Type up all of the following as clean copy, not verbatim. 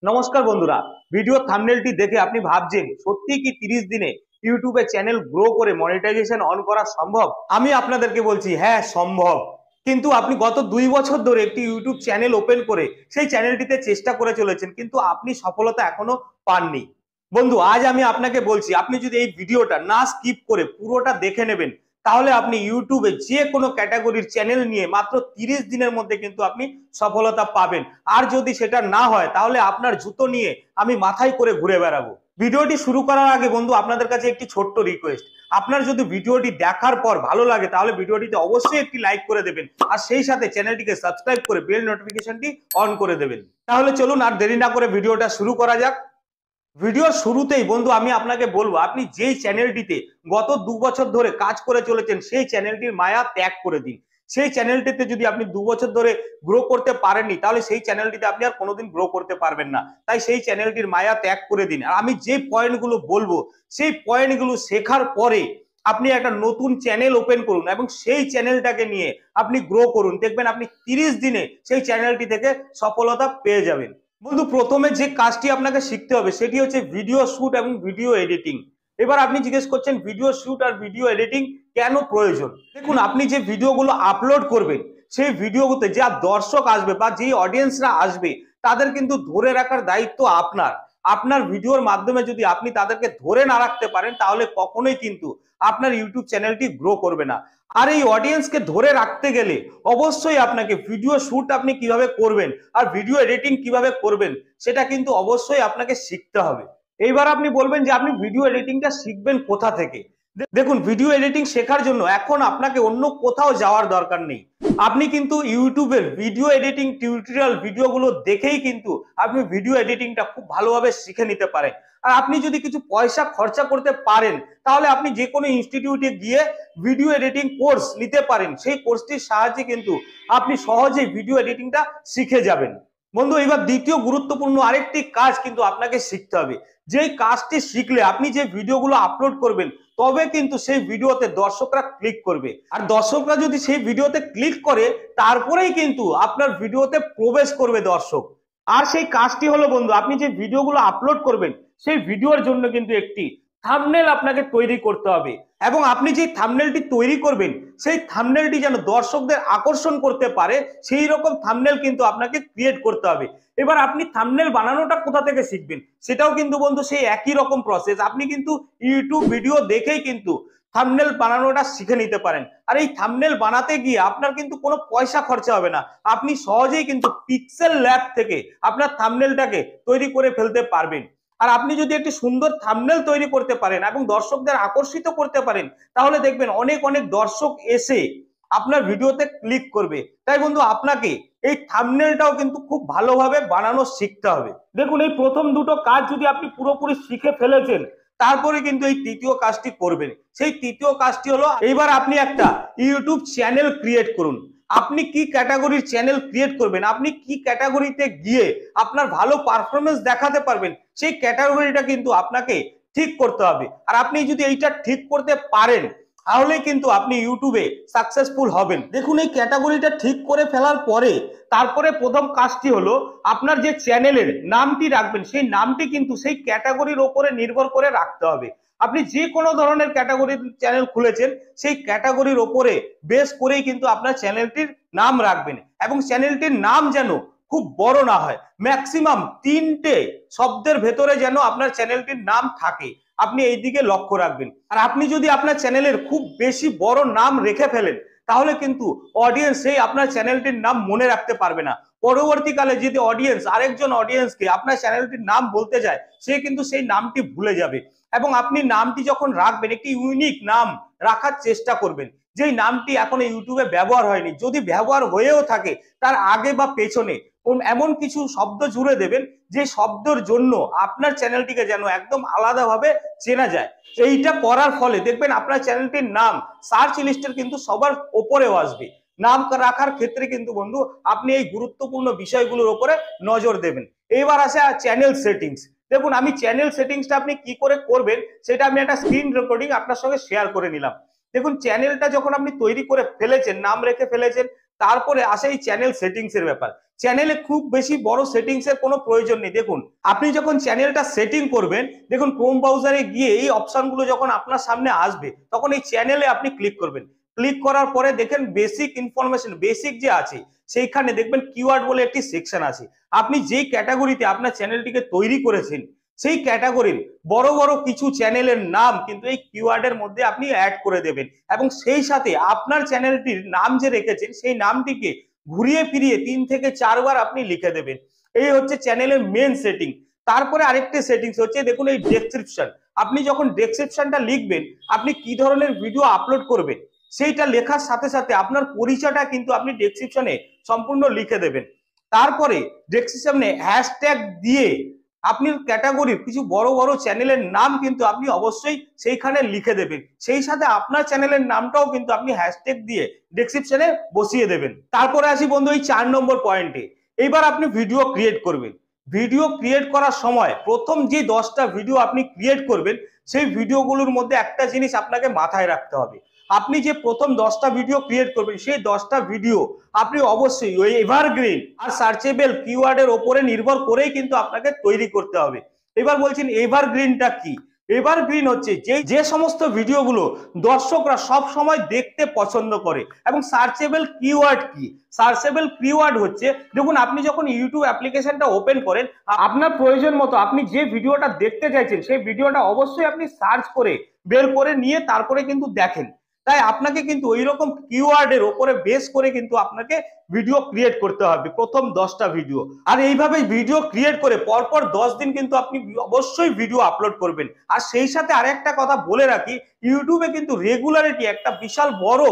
নমস্কার বন্ধুরা, ভিডিও থাম্বনেলটি দেখে আপনি ভাবছেন সত্যি কি 30 দিনে ইউটিউবে চ্যানেল গ্রো করে মনিটাইজেশন অন করা সম্ভব? আমি আপনাদেরকে বলছি হ্যাঁ সম্ভব। কিন্তু আপনি গত 2 বছর ধরে একটি ইউটিউব চ্যানেল ওপেন করে সেই চ্যানেলটিতে চেষ্টা করে চলেছেন, কিন্তু আপনি সফলতা এখনো পাননি। বন্ধু, আজ আমি আপনাকে বলছি আপনি যদি এই ভিডিওটা না স্কিপ করে পুরোটা দেখে নেবেন, তাহলে আপনি ইউটিউবে যে কোনো ক্যাটাগরির চ্যানেল নিয়ে মাত্র 30 দিনের মধ্যে কিন্তু আপনি সফলতা পাবেন। আর যদি সেটা না হয় তাহলে আপনার জুতো নিয়ে আমি মাথায় করে ঘুরে বেড়াবো। ভিডিওটি শুরু করার আগে বন্ধু আপনাদের কাছে একটি ছোট্ট রিকোয়েস্ট, আপনার যদি ভিডিওটি দেখার পর ভালো লাগে তাহলে ভিডিওটিতে অবশ্যই একটি লাইক করে দেবেন, আর সেই সাথে চ্যানেলটিকে সাবস্ক্রাইব করে বেল নোটিফিকেশনটি অন করে দেবেন। তাহলে চলুন আর দেরি না করে ভিডিওটা শুরু করা যাক। ভিডিওর শুরুতেই বন্ধু আমি আপনাকে বলবো, আপনি যেই চ্যানেলটিতে গত 2 বছর ধরে কাজ করে চলেছেন সেই চ্যানেলটির মায়া ত্যাগ করে দিন। সেই চ্যানেলটিতে যদি আপনি 2 বছর ধরে গ্রো করতে পারেননি, তাহলে সেই চ্যানেলটিতে আপনি আর কোনোদিন গ্রো করতে পারবেন না। তাই সেই চ্যানেলটির মায়া ত্যাগ করে দিন। আর আমি যে পয়েন্টগুলো বলবো সেই পয়েন্টগুলো শেখার পরে আপনি একটা নতুন চ্যানেল ওপেন করুন এবং সেই চ্যানেলটাকে নিয়ে আপনি গ্রো করুন। দেখবেন আপনি 30 দিনে সেই চ্যানেলটি থেকে সফলতা পেয়ে যাবেন। বন্ধু, প্রথমে যে কাজটি আপনাকে শিখতে হবে সেটি হচ্ছে ভিডিও শুট এবং ভিডিও এডিটিং। এবার আপনি জিজ্ঞেস করছেন ভিডিও শুট আর ভিডিও এডিটিং কেন প্রয়োজন? দেখুন, আপনি যে ভিডিওগুলো আপলোড করবেন সেই ভিডিওতে যা দর্শক আসবে বা যেই অডিয়েন্সরা আসবে তাদের কিন্তু ধরে রাখার দায়িত্ব আপনার। আপনার ভিডিওর মাধ্যমে যদি আপনি তাদেরকে ধরে না রাখতে পারেন তাহলে কখনোই কিন্তু আপনার ইউটিউব চ্যানেলটি গ্রো করবে না। আর এই অডিয়েন্সকে ধরে রাখতে গেলে অবশ্যই আপনাকে ভিডিও শুট আপনি কিভাবে করবেন আর ভিডিও এডিটিং কিভাবে করবেন সেটা কিন্তু অবশ্যই আপনাকে শিখতে হবে। এইবার আপনি বলবেন যে আপনি ভিডিও এডিটিংটা শিখবেন কোথা থেকে? দেখুন, ভিডিও এডিটিং শেখার জন্য এখন আপনাকে অন্য কোথাও যাওয়ার দরকার নেই। আপনি কিন্তু ইউটিউবের ভিডিও এডিটিং টিউটোরিয়াল ভিডিওগুলো দেখেই কিন্তু আপনি ভিডিও এডিটিংটা খুব ভালোভাবে শিখে নিতে পারেন। আর আপনি যদি কিছু পয়সা খরচা করতে পারেন তাহলে আপনি যে কোনো ইনস্টিটিউটে গিয়ে ভিডিও এডিটিং কোর্স নিতে পারেন। সেই কোর্সটির সাহায্যে কিন্তু আপনি সহজেই ভিডিও এডিটিংটা শিখে যাবেন। বন্ধু, এবার দ্বিতীয় গুরুত্বপূর্ণ আরেকটি কাজ কিন্তু আপনাকে শিখতে হবে। যেই কাজটি শিখলে আপনি যে ভিডিওগুলো আপলোড করবেন তবে কিন্তু সেই ভিডিওতে দর্শকরা ক্লিক করবে, আর দর্শকরা যদি সেই ভিডিওতে ক্লিক করে তারপরেই কিন্তু আপনার ভিডিওতে প্রবেশ করবে দর্শক। আর সেই কাজটি হলো বন্ধু, আপনি যে ভিডিওগুলো আপলোড করবেন সেই ভিডিওর জন্য কিন্তু একটি থাম্বনেল আপনাকে তৈরি করতে হবে, এবং আপনি যে থাম্বনেলটি তৈরি করবেন সেই থাম্বনেলটি যেন দর্শকদের আকর্ষণ করতে পারে সেই রকম থাম্বনেল কিন্তু আপনাকে ক্রিয়েট করতে হবে। এবার আপনি থাম্বনেল বানানোটা কোথা থেকে শিখবেন সেটাও কিন্তু বন্ধু সেই একই রকম প্রসেস। আপনি কিন্তু ইউটিউব ভিডিও দেখেই কিন্তু থাম্বনেল বানানোটা শিখে নিতে পারেন। আর এই থাম্বনেল বানাতে গিয়ে আপনার কিন্তু কোনো পয়সা খরচা হবে না। আপনি সহজেই কিন্তু পিক্সেল ল্যাব থেকে আপনার থাম্বনেলটাকে তৈরি করে ফেলতে পারবেন। আর আপনি যদি একটি সুন্দর থাম্বনেল তৈরি করতে পারেন এবং দর্শকদের আকর্ষিত করতে পারেন তাহলে দেখবেন অনেক অনেক দর্শক এসে আপনার ভিডিওতে ক্লিক করবে। তাই বন্ধু, আপনাকে এই থাম্বনেলটাও কিন্তু খুব ভালোভাবে বানানো শিখতে হবে। দেখুন, এই প্রথম দুটো কাজ যদি আপনি পুরোপুরি শিখে ফেলেছেন তারপরে কিন্তু এই তৃতীয় কাজটি করবেন। সেই তৃতীয় কাজটি হলো এইবার আপনি একটা ইউটিউব চ্যানেল ক্রিয়েট করুন। আপনি কি ক্যাটাগরির চ্যানেল ক্রিয়েট করবেন, আপনি কি ক্যাটাগরিতে গিয়ে আপনার ভালো পারফরমেন্স দেখাতে পারবেন সেই ক্যাটাগরিটা কিন্তু আপনাকে ঠিক করতে হবে। আর আপনি যদি এইটা ঠিক করতে পারেন তাহলে কিন্তু আপনি ইউটিউবে সাকসেসফুল হবেন। দেখুন, এই ক্যাটাগরিটা ঠিক করে ফেলার পরে তারপরে প্রথম কাজটি হলো আপনার যে চ্যানেলের নামটি রাখবেন সেই নামটি কিন্তু সেই ক্যাটাগরির ওপরে নির্ভর করে রাখতে হবে। আপনি যে কোনো ধরনের ক্যাটাগরির চ্যানেল খুলেছেন সেই ক্যাটাগরির ওপরে বেস করেই কিন্তু আপনার চ্যানেলটির নাম রাখবেন, এবং চ্যানেলটির নাম যেন খুব বড় না হয়, ম্যাক্সিমাম 3টে শব্দের ভেতরে যেন আপনার চ্যানেলটির নাম থাকে। আপনি এই দিকে লক্ষ্য রাখবেন। আর আপনি যদি আপনার চ্যানেলের খুব বেশি বড় নাম রেখে ফেলেন তাহলে কিন্তু অডিয়েন্স সেই আপনার চ্যানেলটির নাম মনে রাখতে পারবে না। পরবর্তীকালে যদি অডিয়েন্স আরেকজন অডিয়েন্সকে আপনার চ্যানেলটির নাম বলতে যায় সে কিন্তু সেই নামটি ভুলে যাবে। এবং আপনি নামটি যখন রাখবেন একটি ইউনিক নাম রাখার চেষ্টা করবেন, যেই নামটি এখন ইউটিউবে ব্যবহার হয়নি। যদি ব্যবহার হয়েও থাকে তার আগে বা পেছনে এমন কিছু শব্দ জুড়ে দেবেন যে শব্দের জন্য আপনার চ্যানেলটিকে যেন একদম আলাদাভাবে চেনা যায়। এইটা করার ফলে দেখবেন আপনার চ্যানেলটির নাম সার্চ লিস্টের কিন্তু সবার ওপরেও আসবে। নাম রাখার ক্ষেত্রে কিন্তু বন্ধু আপনি এই গুরুত্বপূর্ণ বিষয়গুলোর উপরে নজর দেবেন। এবার আসে চ্যানেল সেটিংস। দেখুন, আমি চ্যানেল সেটিংসটা আপনি কি করে করবেন সেটা আমি একটা স্ক্রিন রেকর্ডিং আপনার সঙ্গে শেয়ার করে নিলাম। দেখুন, চ্যানেলটা যখন আপনি তৈরি করে ফেলেছেন, নাম রেখে ফেলেছেন, তারপরে আসে এই চ্যানেল সেটিংস এর ব্যাপার। চ্যানেলে খুব বেশি বড় সেটিংস এর কোনো প্রয়োজন নেই। দেখুন আপনি যখন চ্যানেলটা সেটিং করবেন, দেখুন ক্রোম ব্রাউজারে গিয়ে এই অপশনগুলো যখন আপনার সামনে আসবে তখন এই চ্যানেলে আপনি ক্লিক করবেন। ক্লিক করার পরে দেখেন বেসিক ইনফরমেশন, বেসিক যে আছে সেইখানে দেখবেন কিওয়ার্ড বলে একটি সেকশন আছে। আপনি যেই ক্যাটাগরিতে আপনার চ্যানেলটিকে তৈরি করেছেন সেই ক্যাটাগরির বড় বড় কিছু চ্যানেলের নাম কিন্তু এই কিওয়ার্ডের মধ্যে আপনি অ্যাড করে দেবেন, এবং সেই সাথে আপনার চ্যানেলটির নাম যে রেখেছেন সেই নামটিকে ঘুরিয়ে ফিরিয়ে 3 থেকে 4 বার আপনি লিখে দেবেন। এই হচ্ছে চ্যানেলের মেন সেটিং। তারপরে আরেকটি সেটিংস হচ্ছে দেখুন এই ডেসক্রিপশন। আপনি যখন ডেসক্রিপশনটা লিখবেন, আপনি কি ধরনের ভিডিও আপলোড করবেন সেইটা লেখার সাথে সাথে আপনার পরিচয়টা কিন্তু আপনি ডেসক্রিপশনে সম্পূর্ণ লিখে দেবেন। তারপরে ডেসক্রিপশনে হ্যাশট্যাগ দিয়ে আপনি ক্যাটাগরির কিছু বড় বড় চ্যানেলের নাম কিন্তু আপনি অবশ্যই সেইখানে লিখে দেবেন। সেই সাথে আপনার চ্যানেলের নামটাও কিন্তু আপনি হ্যাশট্যাগ দিয়ে ডেসক্রিপশনে বসিয়ে দেবেন। তারপরে আসি বন্ধু এই 4 নম্বর পয়েন্টে। এইবার আপনি ভিডিও ক্রিয়েট করবেন। ভিডিও ক্রিয়েট করার সময় প্রথম যে 10টা ভিডিও আপনি ক্রিয়েট করবেন সেই ভিডিওগুলোর মধ্যে একটা জিনিস আপনাকে মাথায় রাখতে হবে। আপনি যে প্রথম 10টা ভিডিও ক্রিয়েট করবেন সেই 10টা ভিডিও আপনি অবশ্যই ওই এভারগ্রিন আর সার্চেবল কিওয়ার্ডের ওপরে নির্ভর করেই কিন্তু আপনাকে তৈরি করতে হবে। এবার বলছেন এভারগ্রিনটা কি? এভারগ্রিন হচ্ছে যে সমস্ত ভিডিওগুলো দর্শকরা সব সময় দেখতে পছন্দ করে। এবং সার্চেবল কিওয়ার্ড কি? সার্চেবল কিওয়ার্ড হচ্ছে, দেখুন আপনি যখন ইউটিউব অ্যাপ্লিকেশনটা ওপেন করেন, আপনার প্রয়োজন মতো আপনি যে ভিডিওটা দেখতে চাইছেন সেই ভিডিওটা অবশ্যই আপনি সার্চ করে বের করে নিয়ে তারপরে কিন্তু দেখেন। তাই আপনাকে কিন্তু ওই রকম কিওয়ার্ডের উপরে বেস করে কিন্তু আপনাকে ভিডিও ক্রিয়েট করতে হবে প্রথম 10টা ভিডিও। আর এইভাবে ভিডিও ক্রিয়েট করে পরপর 10 দিন কিন্তু আপনি অবশ্যই ভিডিও আপলোড করবেন। আর সেই সাথে আরেকটা কথা বলে রাখি, ইউটিউবে কিন্তু রেগুলারিটি একটা বিশাল বড়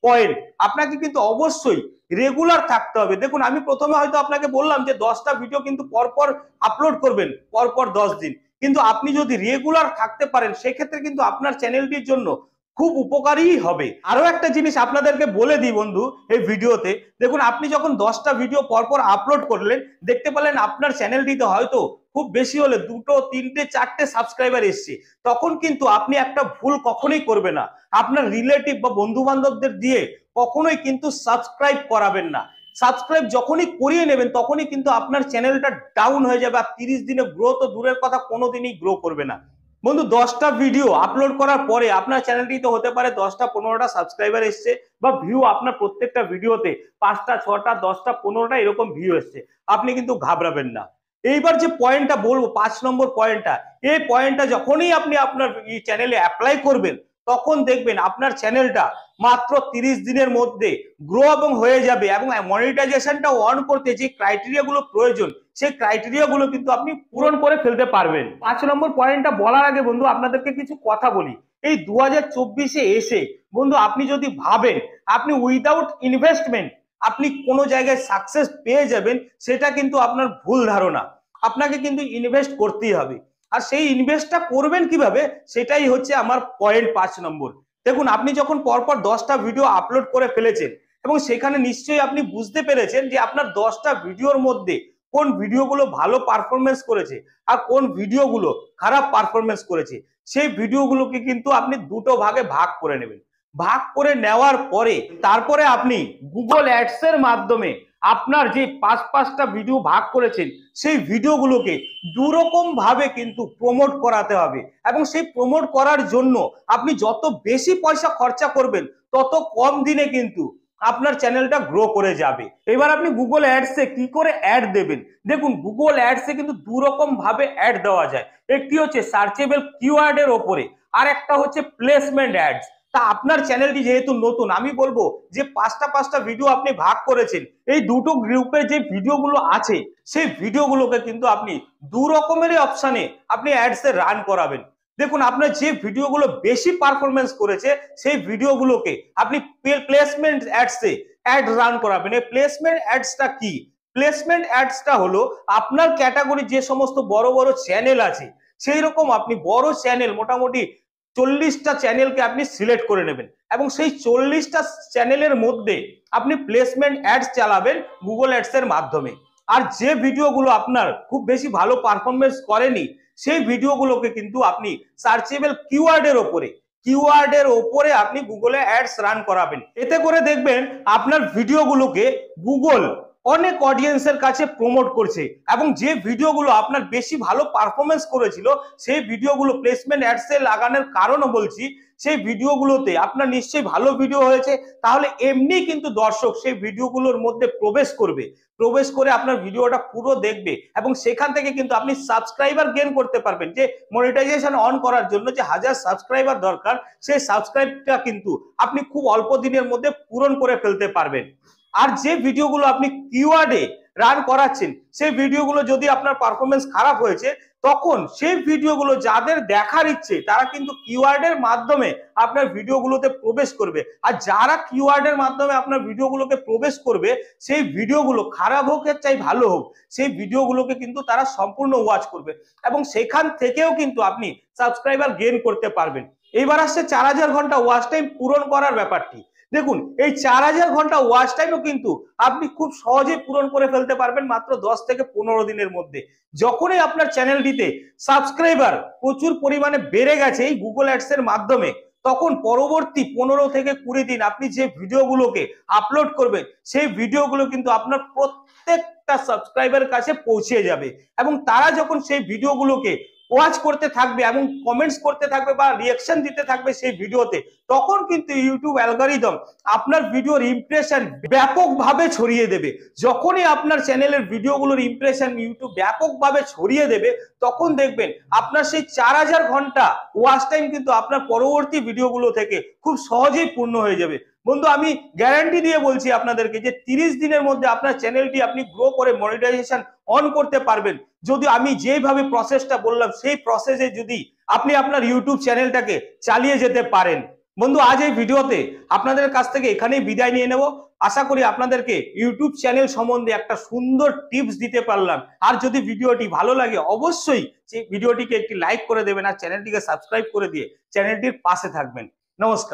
পয়েন্ট। আপনাকে কিন্তু অবশ্যই রেগুলার থাকতে হবে। দেখুন আমি প্রথমে হয়তো আপনাকে বললাম যে 10টা ভিডিও কিন্তু পরপর আপলোড করবেন পরপর 10 দিন, কিন্তু আপনি যদি রেগুলার থাকতে পারেন সেক্ষেত্রে কিন্তু আপনার চ্যানেলটির জন্য খুব উপকারী হবে। আরো একটা জিনিস আপনাদেরকে বলে দিই বন্ধু এই ভিডিওতে, দেখুন আপনি যখন 10টা ভিডিও পরপর আপলোড করলেন, দেখতে পেলেন আপনার চ্যানেলটিতে হয়তো খুব বেশি হলে 2, 3, 4টে সাবস্ক্রাইবার এসছে, তখন কিন্তু আপনি একটা ভুল কখনোই করবে না। আপনার রিলেটিভ বা বন্ধু বান্ধবদের দিয়ে কখনোই কিন্তু সাবস্ক্রাইব করাবেন না। সাবস্ক্রাইব যখনই করিয়ে নেবেন তখনই কিন্তু আপনার চ্যানেলটা ডাউন হয়ে যাবে, আর 30 দিনে গ্রো তো দূরের কথা, কোনোদিনই গ্রো করবে না। বন্ধু 10টা ভিডিও আপলোড করার পরে আপনার চ্যানেলটি তো হতে পারে 10টা 15টা সাবস্ক্রাইবার এসছে, বা ভিউ আপনার প্রত্যেকটা ভিডিওতে 5টা 6টা 10টা 15টা এরকম ভিউ এসছে, আপনি কিন্তু ঘাবড়াবেন না। এইবার যে পয়েন্টটা বলবো 5 নম্বর পয়েন্টটা, এই পয়েন্টটা যখনই আপনি আপনার চ্যানেলে অ্যাপ্লাই করবেন তখন দেখবেন আপনার চ্যানেলটা মাত্র 30 দিনের মধ্যে গ্রো এবং হয়ে যাবে, এবং মনিটাইজেশনটা অন করতে যে ক্রাইটেরিয়া গুলো প্রয়োজন সেই ক্রাইটেরিয়া গুলো কিন্তু আপনি পূরণ করে ফেলতে পারবেন। 5 নম্বর পয়েন্টটা বলার আগে বন্ধু আপনাদেরকে কিছু কথা বলি। এই 2024-এ এসে বন্ধু আপনি যদি ভাবেন আপনি উইদাউট ইনভেস্টমেন্ট আপনি কোনো জায়গায় সাকসেস পেয়ে যাবেন, সেটা কিন্তু আপনার ভুল ধারণা। আপনাকে কিন্তু ইনভেস্ট করতেই হবে। আর সেই ইনভেস্টটা করবেন কিভাবে সেটাই হচ্ছে আমার পয়েন্ট 5 নম্বর। দেখুন আপনি যখন পরপর 10টা ভিডিও আপলোড করে ফেলেছেন এবং সেখানে নিশ্চয়ই আপনি বুঝতে পেরেছেন যে আপনার 10টা ভিডিওর মধ্যে কোন ভিডিওগুলো ভালো পারফরমেন্স করেছে আর কোন ভিডিওগুলো খারাপ পারফরমেন্স করেছে। সেই ভিডিওগুলোকে কিন্তু আপনি দুটো ভাগে ভাগ করে নেবেন। ভাগ করে নেওয়ার পরে তারপরে আপনি গুগল অ্যাডস এর মাধ্যমে আপনার যে 5টা ভিডিও ভাগ করেছেন সেই ভিডিওগুলোকে দুরকম ভাবে কিন্তু প্রমোট করাতে হবে, এবং সেই প্রমোট করার জন্য আপনি যত বেশি পয়সা খরচা করবেন তত কম দিনে কিন্তু আপনার চ্যানেলটা গ্রো করে যাবে। এবার আপনি গুগল অ্যাডসে কি করে অ্যাড দেবেন, দেখুন গুগল অ্যাডসে কিন্তু দুরকম ভাবে অ্যাড দেওয়া যায়। একটি হচ্ছে সার্চেবল কিওয়ার্ডের ওপরে, আর একটা হচ্ছে প্লেসমেন্ট অ্যাডস। তা আপনার চ্যানেলটি যেহেতু নতুন, আমি বলবো যে 5টা ভিডিও আপনি ভাগ করেছেন, এই দুটো গ্রুপে যে ভিডিওগুলো আছে সেই ভিডিওগুলোকে কিন্তু আপনি দু রকমেরই অপশনে আপনি অ্যাডসে রান করাবেন। দেখুন আপনার যে ভিডিওগুলো বেশি পারফরমেন্স করেছে সেই ভিডিওগুলোকে আপনি প্লেসমেন্ট অ্যাডসে অ্যাড রান করাবেন। এই প্লেসমেন্ট অ্যাডসটা কি? প্লেসমেন্ট অ্যাডসটা হলো আপনার ক্যাটাগরি যে সমস্ত বড় বড় চ্যানেল আছে সেই রকম আপনি বড় চ্যানেল মোটামুটি 40টা চ্যানেলকে আপনি সিলেক্ট করে নেবেন, এবং সেই 40টা চ্যানেলের মধ্যে আপনি প্লেসমেন্ট অ্যাডস চালাবেন গুগল অ্যাডস এর মাধ্যমে। আর যে ভিডিওগুলো আপনার খুব বেশি ভালো পারফরমেন্স করেনি সেই ভিডিওগুলোকে কিন্তু আপনি সার্চেবল কিওয়ার্ডের ওপরে কিওয়ার্ডের ওপরে আপনি গুগলে অ্যাডস রান করাবেন। এতে করে দেখবেন আপনার ভিডিওগুলোকে গুগল অনেক অডিয়েন্সের কাছে প্রমোট করছে এবং যে ভিডিওগুলো আপনার বেশি ভালো পারফরমেন্স করেছিল সেই ভিডিওগুলো প্লেসমেন্ট অ্যাডসে লাগানোর কারণও বলছি, সেই ভিডিওগুলোতে আপনার নিশ্চয়ই ভালো ভিডিও হয়েছে, তাহলে এমনি কিন্তু দর্শক সেই ভিডিওগুলোর মধ্যে প্রবেশ করবে, প্রবেশ করে আপনার ভিডিওটা পুরো দেখবে এবং সেখান থেকে কিন্তু আপনি সাবস্ক্রাইবার গেইন করতে পারবেন। যে মনিটাইজেশন অন করার জন্য যে 1000 সাবস্ক্রাইবার দরকার, সেই সাবস্ক্রাইবটা কিন্তু আপনি খুব অল্প দিনের মধ্যে পূরণ করে ফেলতে পারবেন। আর যে ভিডিওগুলো আপনি কিওয়ার্ডে রান করাচ্ছেন সেই ভিডিওগুলো যদি আপনার পারফরমেন্স খারাপ হয়েছে, তখন সেই ভিডিওগুলো যাদের দেখার ইচ্ছে তারা কিন্তু কিওয়ার্ডের মাধ্যমে আপনার ভিডিওগুলোতে প্রবেশ করবে। আর যারা কিওয়ার্ডের মাধ্যমে আপনার ভিডিওগুলোকে প্রবেশ করবে, সেই ভিডিওগুলো খারাপ হোক চাই ভালো হোক, সেই ভিডিওগুলোকে কিন্তু তারা সম্পূর্ণ ওয়াচ করবে এবং সেখান থেকেও কিন্তু আপনি সাবস্ক্রাইবার গেইন করতে পারবেন। এইবার আসছে 4000 ঘন্টা ওয়াচ টাইম পূরণ করার ব্যাপারটি। দেখুন, এই 4000 ঘন্টা ওয়াচ টাইমও কিন্তু আপনি খুব সহজে পূরণ করে ফেলতে পারবেন মাত্র 10 থেকে 15 দিনের মধ্যে। যখনই আপনার চ্যানেলটিতে সাবস্ক্রাইবার প্রচুর পরিমাণে বেড়ে গেছে এই গুগল অ্যাডস এর মাধ্যমে, তখন পরবর্তী 15 থেকে 20 দিন আপনি যে ভিডিওগুলোকে আপলোড করবেন সেই ভিডিওগুলো কিন্তু আপনার প্রত্যেকটা সাবস্ক্রাইবারের কাছে পৌঁছে যাবে এবং তারা যখন সেই ভিডিওগুলোকে ওয়াচ করতে থাকবে এবং কমেন্টস করতে থাকবে বা রিঅ্যাকশন দিতে থাকবে সেই ভিডিওতে, তখন কিন্তু ইউটিউব অ্যালগরিদম আপনার ভিডিওর ইমপ্রেশন ব্যাপকভাবে ছড়িয়ে দেবে। যখনই আপনার চ্যানেলের ভিডিওগুলোর ইমপ্রেশন ইউটিউব ব্যাপকভাবে ছড়িয়ে দেবে, তখন দেখবেন আপনার সেই 4000 ঘন্টা ওয়াচ টাইম কিন্তু আপনার পরবর্তী ভিডিওগুলো থেকে খুব সহজেই পূর্ণ হয়ে যাবে। বন্ধু, আমি গ্যারান্টি দিয়ে বলছি আপনাদেরকে যে 30 দিনের মধ্যে আপনার চ্যানেলটি আপনি গ্রো করে মনিটাইজেশন অন করতে পারবেন, যদি আমি যেভাবে প্রসেসটা বললাম সেই প্রসেসে যদি আপনি আপনার ইউটিউব চ্যানেলটাকে চালিয়ে যেতে পারেন। বন্ধু, আজ এই ভিডিওতে আপনাদের কাছ থেকে এখানেই বিদায় নিয়ে নেব। আশা করি আপনাদেরকে ইউটিউব চ্যানেল সম্বন্ধে একটা সুন্দর টিপস দিতে পারলাম। আর যদি ভিডিওটি ভালো লাগে অবশ্যই সেই ভিডিওটিকে একটি লাইক করে দেবেন আর চ্যানেলটিকে সাবস্ক্রাইব করে দিয়ে চ্যানেলটির পাশে থাকবেন। নমস্কার।